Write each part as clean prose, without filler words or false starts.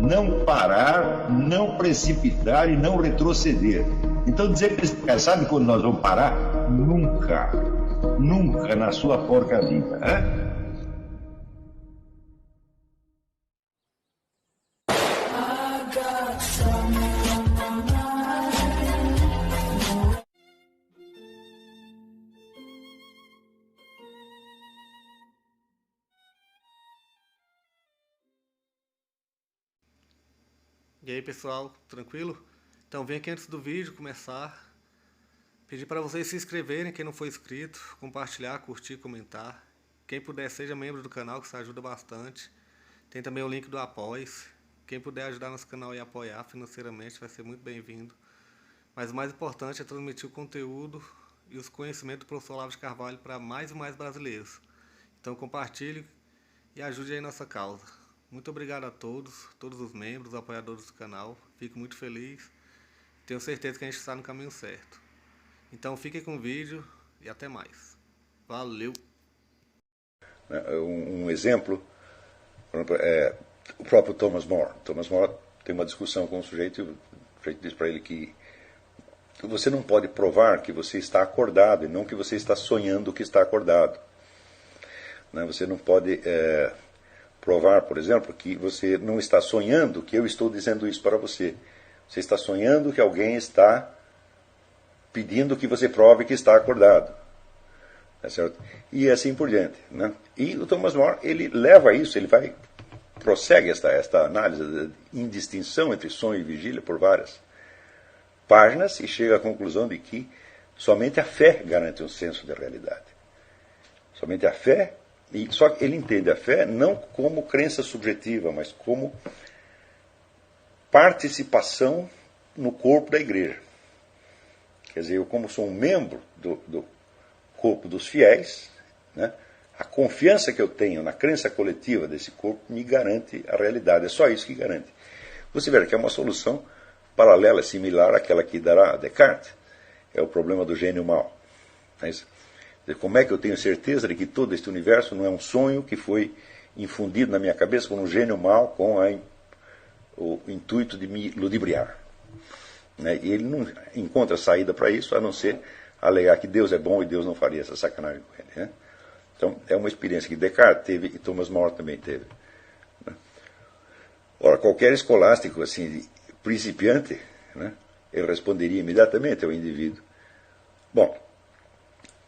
não parar, não precipitar e não retroceder. Então dizer para esse cara, sabe quando nós vamos parar? Nunca. Nunca na sua porca vida. Né? E aí pessoal, tranquilo? Então vem aqui antes do vídeo começar, pedir para vocês se inscreverem, quem não for inscrito, compartilhar, curtir, comentar. Quem puder seja membro do canal, que isso ajuda bastante. Tem também o link do Apoia-se. Quem puder ajudar nosso canal e apoiar financeiramente vai ser muito bem-vindo. Mas o mais importante é transmitir o conteúdo e os conhecimentos do professor Olavo de Carvalho para mais e mais brasileiros. Então compartilhe e ajude aí nossa causa. Muito obrigado a todos os membros, apoiadores do canal. Fico muito feliz. Tenho certeza que a gente está no caminho certo. Então fiquem com o vídeo e até mais. Valeu! Um exemplo é o próprio Thomas More. Thomas More tem uma discussão com um sujeito e o sujeito diz para ele que você não pode provar que você está acordado e não que você está sonhando que está acordado. Você não pode provar, por exemplo, que você não está sonhando que eu estou dizendo isso para você. Você está sonhando que alguém está pedindo que você prove que está acordado. Tá certo? E assim por diante. Né? E o Thomas More, ele leva isso, prossegue esta análise de indistinção entre sonho e vigília por várias páginas e chega à conclusão de que somente a fé garante um senso de realidade. Somente a fé. Só que ele entende a fé não como crença subjetiva, mas como participação no corpo da igreja. Quer dizer, eu como sou um membro do corpo dos fiéis, né, a confiança que eu tenho na crença coletiva desse corpo me garante a realidade. É só isso que garante. Você verá que é uma solução paralela, similar àquela que dará Descartes. É o problema do gênio mau. Não é isso? Como é que eu tenho certeza de que todo este universo não é um sonho que foi infundido na minha cabeça por um gênio mau com o intuito de me ludibriar? E ele não encontra saída para isso, a não ser alegar que Deus é bom e Deus não faria essa sacanagem com ele. Né? Então, é uma experiência que Descartes teve e Thomas More também teve. Né? Ora, qualquer escolástico assim, principiante, né, ele responderia imediatamente ao indivíduo: bom,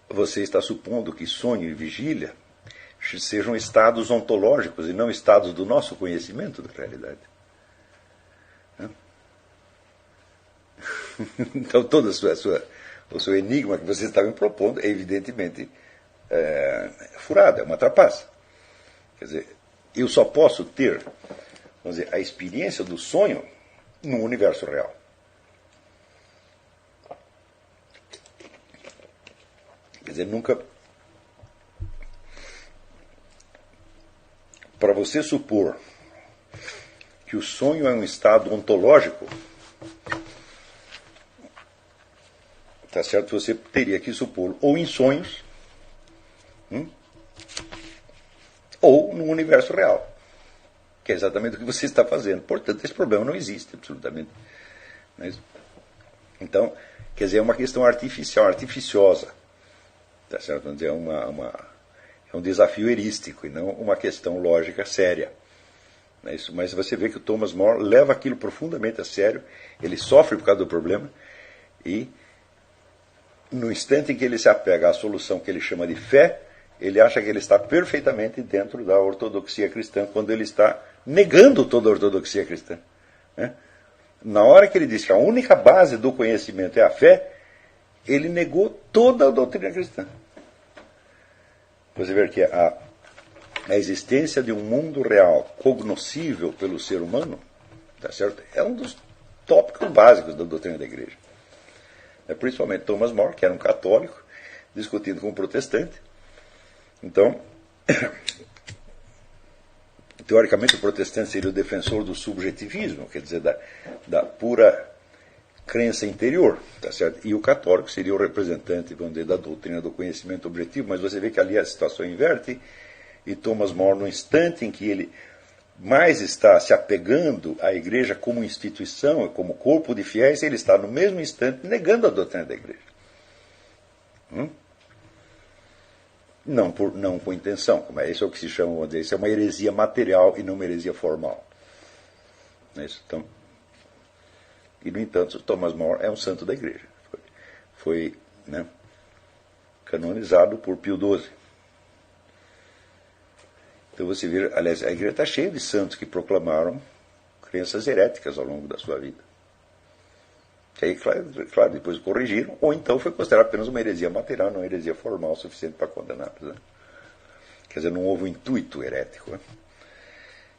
você está supondo que sonho e vigília sejam estados ontológicos e não estados do nosso conhecimento da realidade. Então, todo o seu enigma que você estava me propondo é evidentemente furado, é uma trapaça. Quer dizer, eu só posso ter, vamos dizer, a experiência do sonho no universo real. Quer dizer, nunca. Para você supor que o sonho é um estado ontológico, tá certo? Você teria que supor ou em sonhos, ou no universo real, que é exatamente o que você está fazendo. Portanto, esse problema não existe absolutamente. Então, quer dizer, é uma questão artificial, artificiosa. Tá certo? Vamos dizer, é um desafio erístico e não uma questão lógica séria. Mas você vê que o Thomas More leva aquilo profundamente a sério, ele sofre por causa do problema e, no instante em que ele se apega à solução que ele chama de fé, ele acha que ele está perfeitamente dentro da ortodoxia cristã, quando ele está negando toda a ortodoxia cristã. Na hora que ele diz que a única base do conhecimento é a fé, ele negou toda a doutrina cristã. Você vê que a existência de um mundo real cognoscível pelo ser humano, tá certo? É um dos tópicos básicos da doutrina da igreja. Principalmente Thomas More, que era um católico, discutindo com um protestante. Então, teoricamente o protestante seria o defensor do subjetivismo, quer dizer, da pura crença interior, tá certo? E o católico seria o representante, vamos dizer, da doutrina do conhecimento objetivo, mas você vê que ali a situação inverte, e Thomas More, no instante em que ele mais está se apegando à igreja como instituição, como corpo de fiéis, ele está no mesmo instante negando a doutrina da igreja. Não com intenção, como isso é o que se chama, isso é uma heresia material e não uma heresia formal. Então, e, no entanto, Thomas More é um santo da igreja. Foi canonizado por Pio XII. Então você vê, aliás, a igreja está cheia de santos que proclamaram crenças heréticas ao longo da sua vida. Que aí, claro, depois corrigiram, ou então foi considerado apenas uma heresia material, não uma heresia formal suficiente para condená-los. Quer dizer, não houve um intuito herético.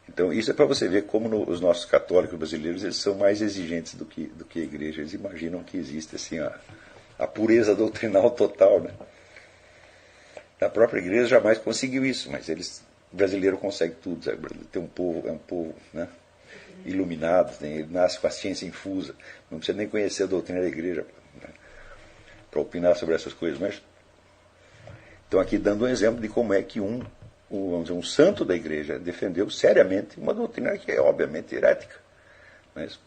Então, isso é para você ver como os nossos católicos brasileiros eles são mais exigentes do que a igreja. Eles imaginam que existe assim, a pureza doutrinal total. A própria igreja jamais conseguiu isso, mas o brasileiro consegue tudo. Sabe? É um povo iluminado, ele nasce com a ciência infusa, não precisa nem conhecer a doutrina da igreja para opinar sobre essas coisas. Mas então, aqui dando um exemplo de como é que vamos dizer, um santo da igreja defendeu seriamente uma doutrina que é obviamente herética, mas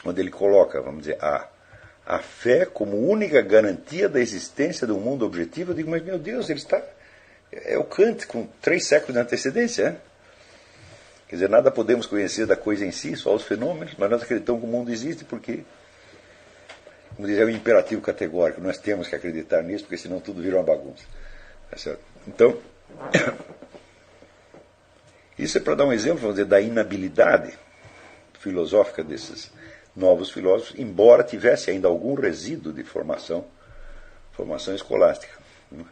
onde ele coloca, vamos dizer, a fé como única garantia da existência de um mundo objetivo. Eu digo, mas meu Deus, ele está... É o Kant com 3 séculos de antecedência, Quer dizer, nada podemos conhecer da coisa em si, só os fenômenos, mas nós acreditamos que o mundo existe porque, como diz, é um imperativo categórico, nós temos que acreditar nisso, porque senão tudo vira uma bagunça. Tá certo? Então, isso é para dar um exemplo, vamos dizer, da inabilidade filosófica desses novos filósofos, embora tivesse ainda algum resíduo de formação escolástica.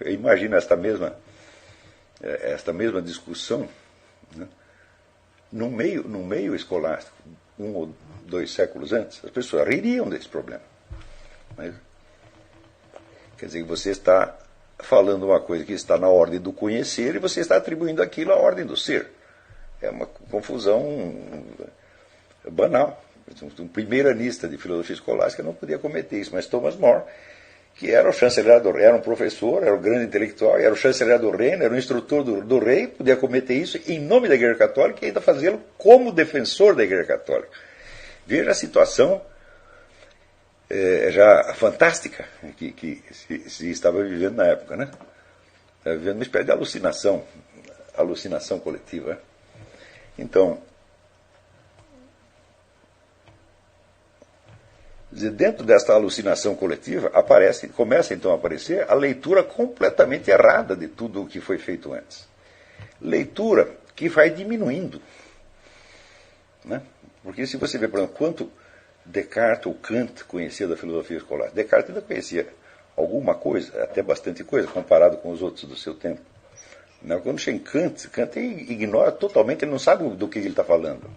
Eu imagino esta mesma discussão, no meio escolástico, 1 ou 2 séculos antes, as pessoas ririam desse problema. Mas, quer dizer, que você está falando uma coisa que está na ordem do conhecer e você está atribuindo aquilo à ordem do ser. É uma confusão banal. Um primeiranista de filosofia escolástica não podia cometer isso, mas Thomas More, que era o chanceler era um professor, era um grande intelectual, era o chanceler do reino, era o instrutor do rei, podia cometer isso em nome da Igreja Católica e ainda fazê-lo como defensor da Igreja Católica. Veja a situação já fantástica que se estava vivendo na época, Estava vivendo uma espécie de alucinação coletiva. Então, dentro desta alucinação coletiva, começa então a aparecer a leitura completamente errada de tudo o que foi feito antes. Leitura que vai diminuindo. Porque se você vê, por exemplo, quanto Descartes ou Kant conhecia da filosofia escolar, Descartes ainda conhecia alguma coisa, até bastante coisa, comparado com os outros do seu tempo. Quando chega em Kant ignora totalmente, ele não sabe do que ele está falando.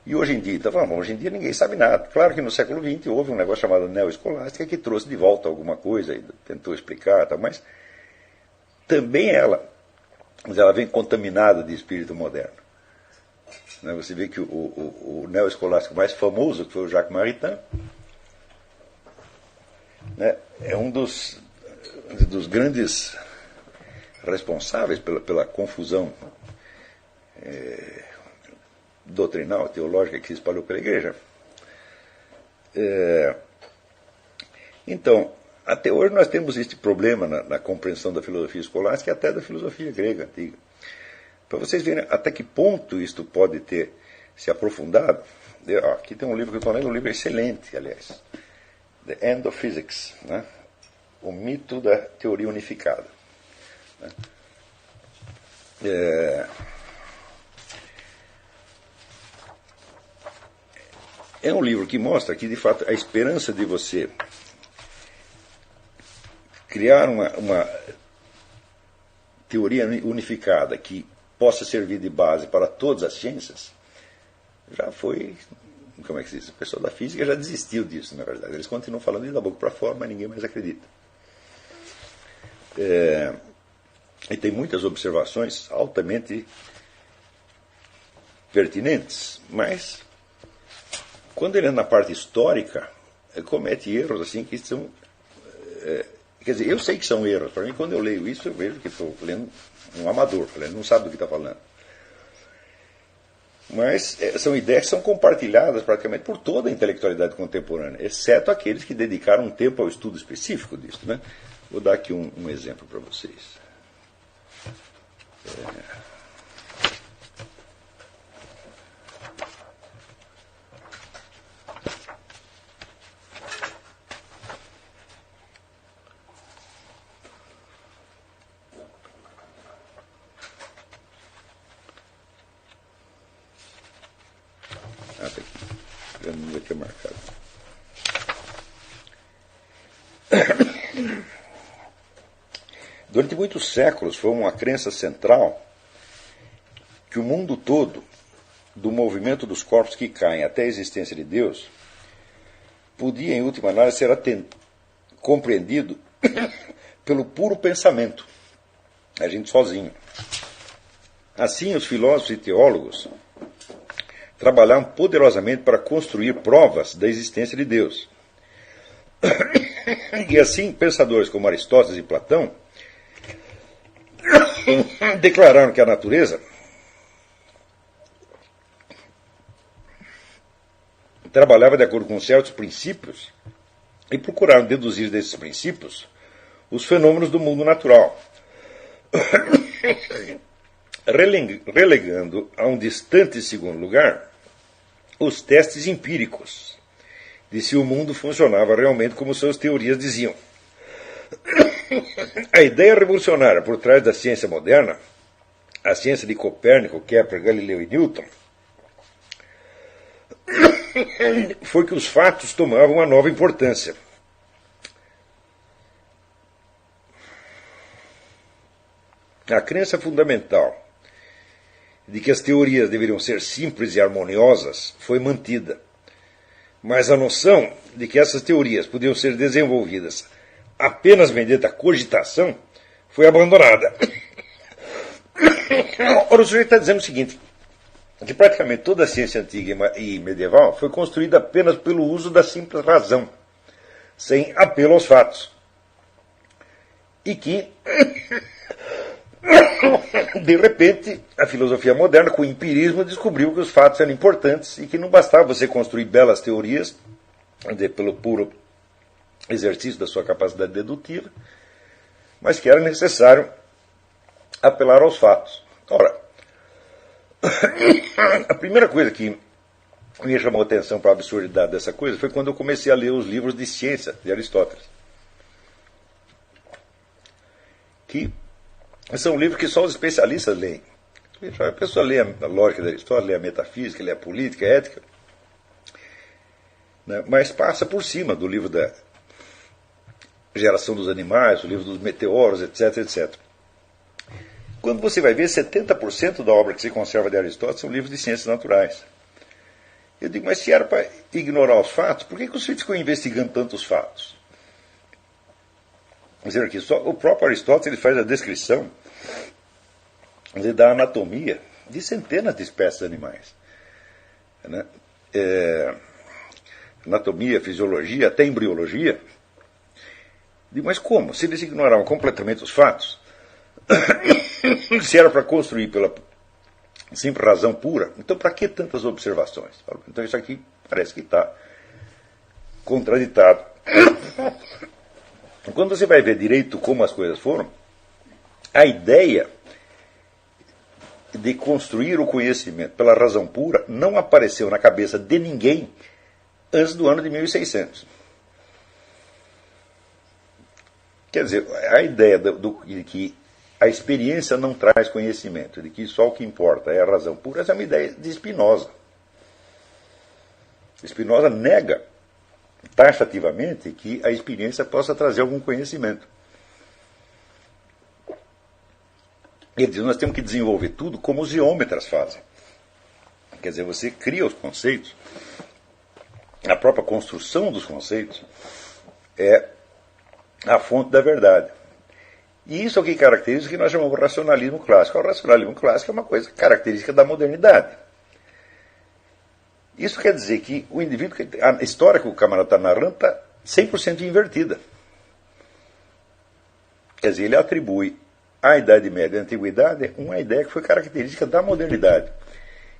E hoje em dia, hoje em dia ninguém sabe nada. Claro que no século XX houve um negócio chamado neoescolástica que trouxe de volta alguma coisa e tentou explicar, mas também ela vem contaminada de espírito moderno. Você vê que o neoescolástico mais famoso, que foi o Jacques Maritain, é um dos grandes responsáveis pela confusão doutrinal, teológica que se espalhou pela igreja. Então, até hoje nós temos este problema na compreensão da filosofia escolástica e até da filosofia grega antiga. Para vocês verem até que ponto isto pode ter se aprofundado, aqui tem um livro que eu estou lendo, um livro excelente, aliás, The End of Physics, o mito da teoria unificada. É um livro que mostra que, de fato, a esperança de você criar uma teoria unificada que possa servir de base para todas as ciências já foi, como é que se diz? O pessoal da física já desistiu disso, na verdade. Eles continuam falando isso da boca para fora, mas ninguém mais acredita. E tem muitas observações altamente pertinentes, mas quando ele entra na parte histórica, ele comete erros assim que são... quer dizer, eu sei que são erros. Para mim, quando eu leio isso, eu vejo que estou lendo um amador, ele não sabe do que está falando. Mas são ideias que são compartilhadas praticamente por toda a intelectualidade contemporânea, exceto aqueles que dedicaram um tempo ao estudo específico disso, né? Vou dar aqui um exemplo para vocês. Tá aqui. Eu não devia ter marcado. Durante muitos séculos foi uma crença central que o mundo todo, do movimento dos corpos que caem até a existência de Deus, podia, em última análise, ser compreendido pelo puro pensamento, a gente sozinho. Assim, os filósofos e teólogos trabalharam poderosamente para construir provas da existência de Deus. E assim, pensadores como Aristóteles e Platão declararam que a natureza trabalhava de acordo com certos princípios e procuraram deduzir desses princípios os fenômenos do mundo natural, relegando a um distante segundo lugar os testes empíricos de se o mundo funcionava realmente como suas teorias diziam. A ideia revolucionária por trás da ciência moderna, a ciência de Copérnico, Kepler, Galileu e Newton, foi que os fatos tomavam uma nova importância. A crença fundamental de que as teorias deveriam ser simples e harmoniosas foi mantida, mas a noção de que essas teorias podiam ser desenvolvidas apenas mediante a cogitação foi abandonada. Ora, o sujeito está dizendo o seguinte, que praticamente toda a ciência antiga e medieval foi construída apenas pelo uso da simples razão, sem apelo aos fatos. E que, de repente, a filosofia moderna, com o empirismo, descobriu que os fatos eram importantes e que não bastava você construir belas teorias, pelo puro exercício da sua capacidade dedutiva, mas que era necessário apelar aos fatos. Ora, a primeira coisa que me chamou a atenção para a absurdidade dessa coisa foi quando eu comecei a ler os livros de ciência de Aristóteles, que são livros que só os especialistas leem. A pessoa lê a lógica de Aristóteles, lê a metafísica, lê a política, a ética, né, mas passa por cima do livro da geração dos animais, o livro dos meteoros, etc, etc. Quando você vai ver, 70% da obra que se conserva de Aristóteles são livros de ciências naturais. Eu digo, mas se era para ignorar os fatos, por que o sujeito ficou investigando tantos fatos? Quer dizer, aqui, só o próprio Aristóteles ele faz a descrição da anatomia de centenas de espécies de animais. Né? Anatomia, fisiologia, até embriologia. Digo, mas como? Se eles ignoravam completamente os fatos, se era para construir pela simples razão pura, então para que tantas observações? Então isso aqui parece que está contraditado. Quando você vai ver direito como as coisas foram, a ideia de construir o conhecimento pela razão pura não apareceu na cabeça de ninguém antes do ano de 1600. Quer dizer, a ideia de que a experiência não traz conhecimento, de que só o que importa é a razão pura, essa é uma ideia de Spinoza. Spinoza nega taxativamente que a experiência possa trazer algum conhecimento. Ele diz, nós temos que desenvolver tudo como os geômetras fazem. Quer dizer, você cria os conceitos, a própria construção dos conceitos é a fonte da verdade. E isso é o que caracteriza o que nós chamamos de racionalismo clássico. O racionalismo clássico é uma coisa característica da modernidade. Isso quer dizer que o indivíduo, a história que o camarada está narrando está 100% invertida. Quer dizer, ele atribui à Idade Média e à Antiguidade uma ideia que foi característica da modernidade.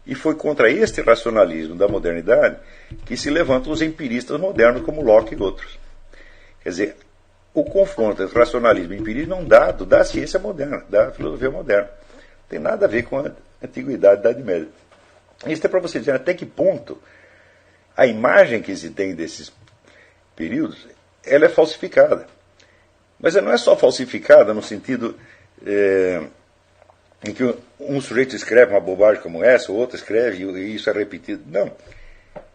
E foi contra este racionalismo da modernidade que se levantam os empiristas modernos como Locke e outros. Quer dizer, o confronto entre racionalismo e empirismo é um dado da ciência moderna, da filosofia moderna. Não tem nada a ver com a antiguidade, a Idade Média. Isso é para você dizer até que ponto a imagem que se tem desses períodos, ela é falsificada. Mas ela não é só falsificada no sentido em que um sujeito escreve uma bobagem como essa, o outro escreve e isso é repetido. Não.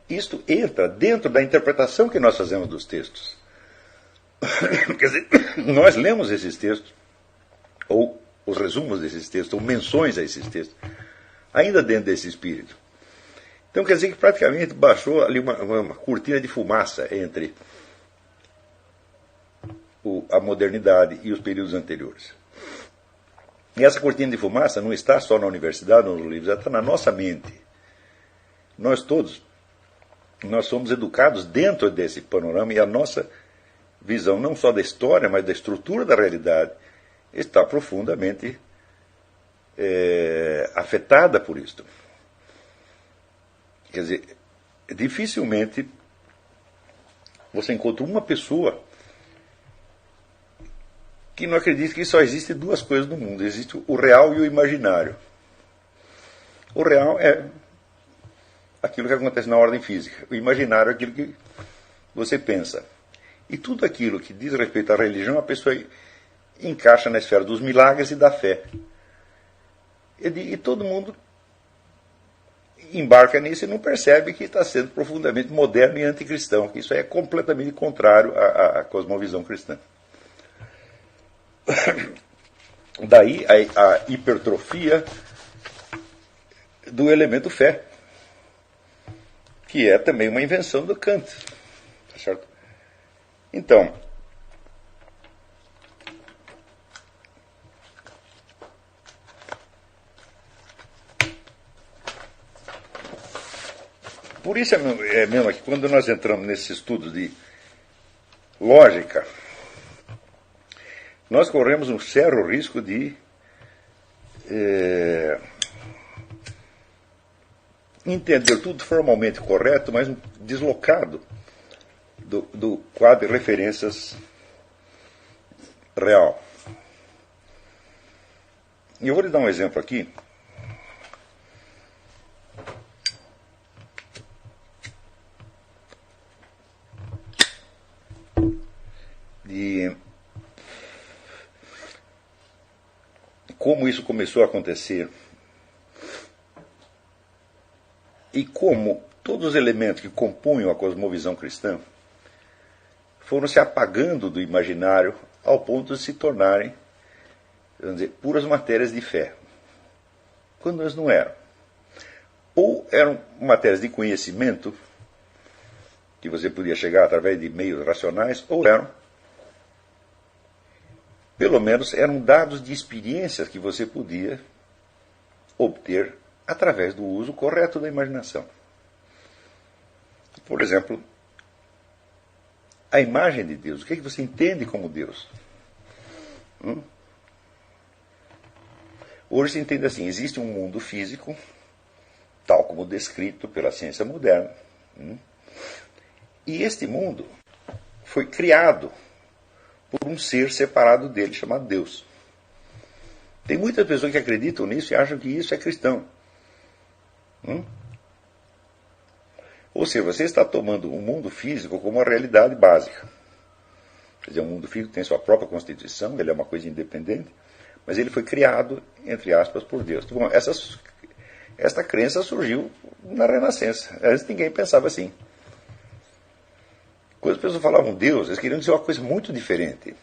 Isto entra dentro da interpretação que nós fazemos dos textos. Quer dizer, nós lemos esses textos, ou os resumos desses textos, ou menções a esses textos, ainda dentro desse espírito. Então quer dizer que praticamente baixou ali uma cortina de fumaça entre a modernidade e os períodos anteriores. E essa cortina de fumaça não está só na universidade ou nos livros, ela está na nossa mente. Nós todos, nós somos educados dentro desse panorama e a nossa visão não só da história, mas da estrutura da realidade está profundamente afetada por isto. Quer dizer, dificilmente você encontra uma pessoa que não acredita que só existem duas coisas no mundo. Existe o real e o imaginário. O real é aquilo que acontece na ordem física. O imaginário é aquilo que você pensa. E tudo aquilo que diz respeito à religião, a pessoa encaixa na esfera dos milagres e da fé. E todo mundo embarca nisso e não percebe que está sendo profundamente moderno e anticristão, que isso é completamente contrário à cosmovisão cristã. Daí a hipertrofia do elemento fé, que é também uma invenção do Kant. Tá certo? Então, por isso é mesmo que quando nós entramos nesses estudos de lógica, nós corremos um sério risco de entender tudo formalmente correto, mas deslocado do quadro de referências real. E eu vou lhe dar um exemplo aqui. De como isso começou a acontecer e como todos os elementos que compunham a cosmovisão cristã foram se apagando do imaginário ao ponto de se tornarem, vamos dizer, puras matérias de fé, quando elas não eram. Ou eram matérias de conhecimento que você podia chegar através de meios racionais, ou eram, pelo menos, eram dados de experiências que você podia obter através do uso correto da imaginação. Por exemplo, a imagem de Deus. O que é que você entende como Deus? Hoje se entende assim, existe um mundo físico, tal como descrito pela ciência moderna. E este mundo foi criado por um ser separado dele, chamado Deus. Tem muitas pessoas que acreditam nisso e acham que isso é cristão. Ou seja, você está tomando o mundo físico como uma realidade básica. Quer dizer, o mundo físico tem sua própria constituição, ele é uma coisa independente, mas ele foi criado, entre aspas, por Deus. Bom, esta crença surgiu na Renascença. Antes ninguém pensava assim. Quando as pessoas falavam Deus, eles queriam dizer uma coisa muito diferente.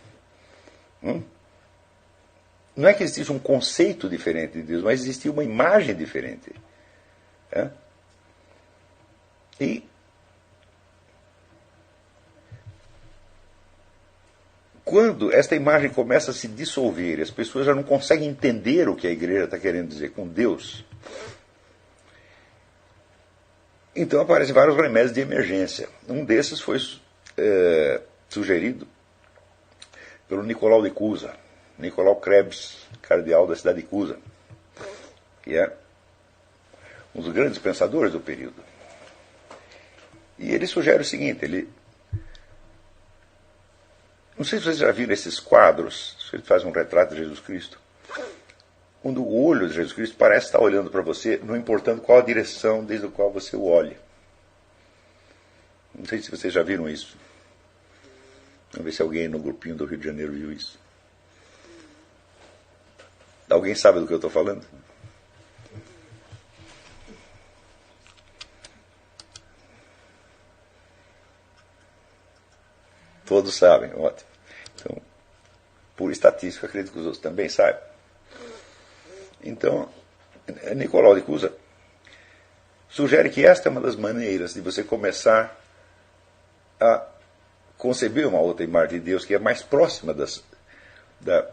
Não é que existisse um conceito diferente de Deus, mas existia uma imagem diferente. E quando esta imagem começa a se dissolver, e as pessoas já não conseguem entender o que a igreja está querendo dizer com Deus, então aparecem vários remédios de emergência. Um desses foi sugerido pelo Nicolau de Cusa, Nicolau Krebs, cardeal da cidade de Cusa, que é um dos grandes pensadores do período. E ele sugere o seguinte, não sei se vocês já viram esses quadros, ele faz um retrato de Jesus Cristo, quando o olho de Jesus Cristo parece estar olhando para você, não importando qual a direção desde a qual você o olha. Não sei se vocês já viram isso. Vamos ver se alguém no grupinho do Rio de Janeiro viu isso. Alguém sabe do que eu estou falando? Todos sabem, ótimo. Então, por estatística, acredito que os outros também saibam. Então, Nicolau de Cusa sugere que esta é uma das maneiras de você começar a conceber uma outra imagem de Deus que é mais próxima da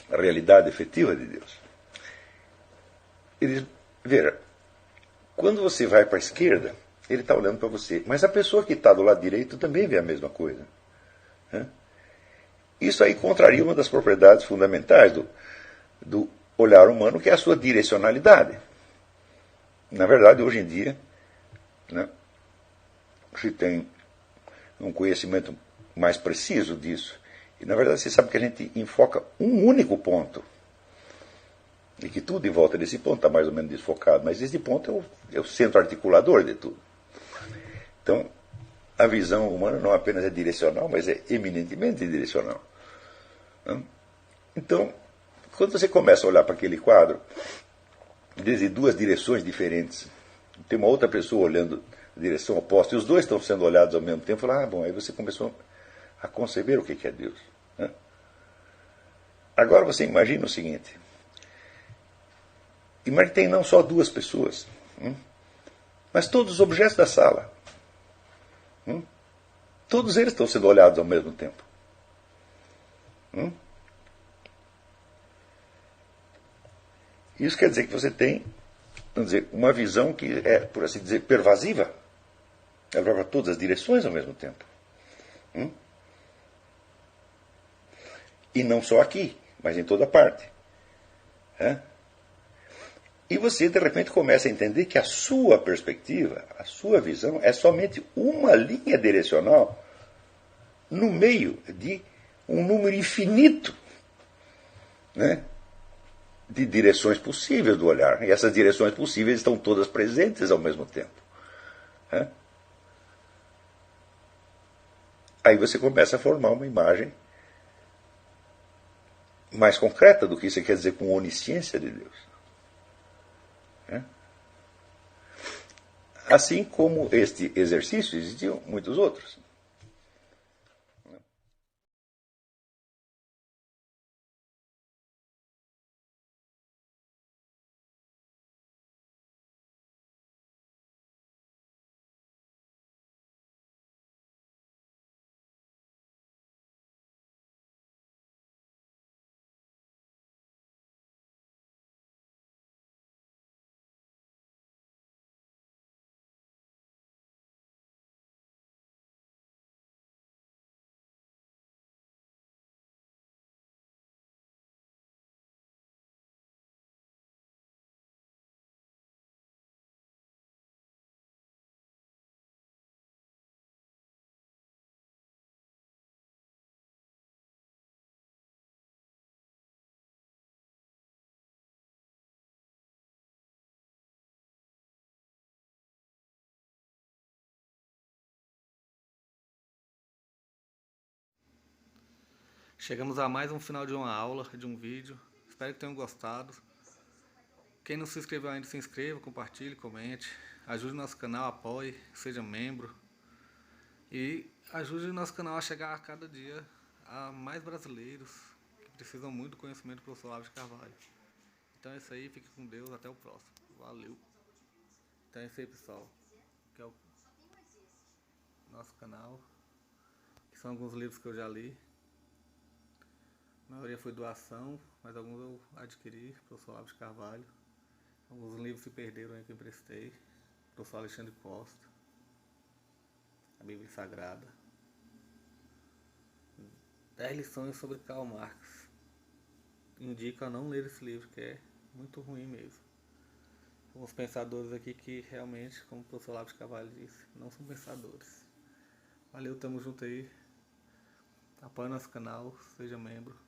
realidade efetiva de Deus. Ele diz, veja, quando você vai para a esquerda, ele está olhando para você, mas a pessoa que está do lado direito também vê a mesma coisa. Isso aí contraria uma das propriedades fundamentais do olhar humano, que é a sua direcionalidade. Na verdade, hoje em dia, né, se tem um conhecimento mais preciso disso. E, na verdade, você sabe que a gente enfoca um único ponto. E que tudo em volta desse ponto está mais ou menos desfocado. Mas esse ponto é o centro articulador de tudo. Então, a visão humana não apenas é direcional, mas é eminentemente direcional. Então, quando você começa a olhar para aquele quadro, desde duas direções diferentes, tem uma outra pessoa olhando na direção oposta, e os dois estão sendo olhados ao mesmo tempo, fala, bom, aí você começou a conceber o que é Deus. Agora você imagina o seguinte, imagina que tem não só duas pessoas, mas todos os objetos da sala. Todos eles estão sendo olhados ao mesmo tempo. Isso quer dizer que você tem, vamos dizer, uma visão que é, por assim dizer, pervasiva. Ela vai para todas as direções ao mesmo tempo. E não só aqui, mas em toda parte. E você, de repente, começa a entender que a sua perspectiva, a sua visão, é somente uma linha direcional no meio de um número infinito, né, de direções possíveis do olhar. E essas direções possíveis estão todas presentes ao mesmo tempo. Aí você começa a formar uma imagem mais concreta do que isso quer dizer com onisciência de Deus. Assim como este exercício, existiam muitos outros. Chegamos a mais um final de uma aula, de um vídeo. Espero que tenham gostado. Quem não se inscreveu ainda, se inscreva, compartilhe, comente. Ajude o nosso canal, apoie, seja membro. E ajude o nosso canal a chegar a cada dia a mais brasileiros que precisam muito do conhecimento do professor Olavo de Carvalho. Então é isso aí, fique com Deus, até o próximo. Valeu. Então é isso aí, pessoal. Que é o nosso canal. Que são alguns livros que eu já li. A maioria foi doação, mas alguns eu adquiri, professor Olavo de Carvalho. Alguns livros se perderam aí que eu emprestei. Professor Alexandre Costa. A Bíblia Sagrada. 10 lições sobre Karl Marx. Indico a não ler esse livro, que é muito ruim mesmo. uns pensadores aqui que realmente, como o professor Olavo de Carvalho disse, não são pensadores. Valeu, tamo junto aí. Apoie nosso canal, seja membro.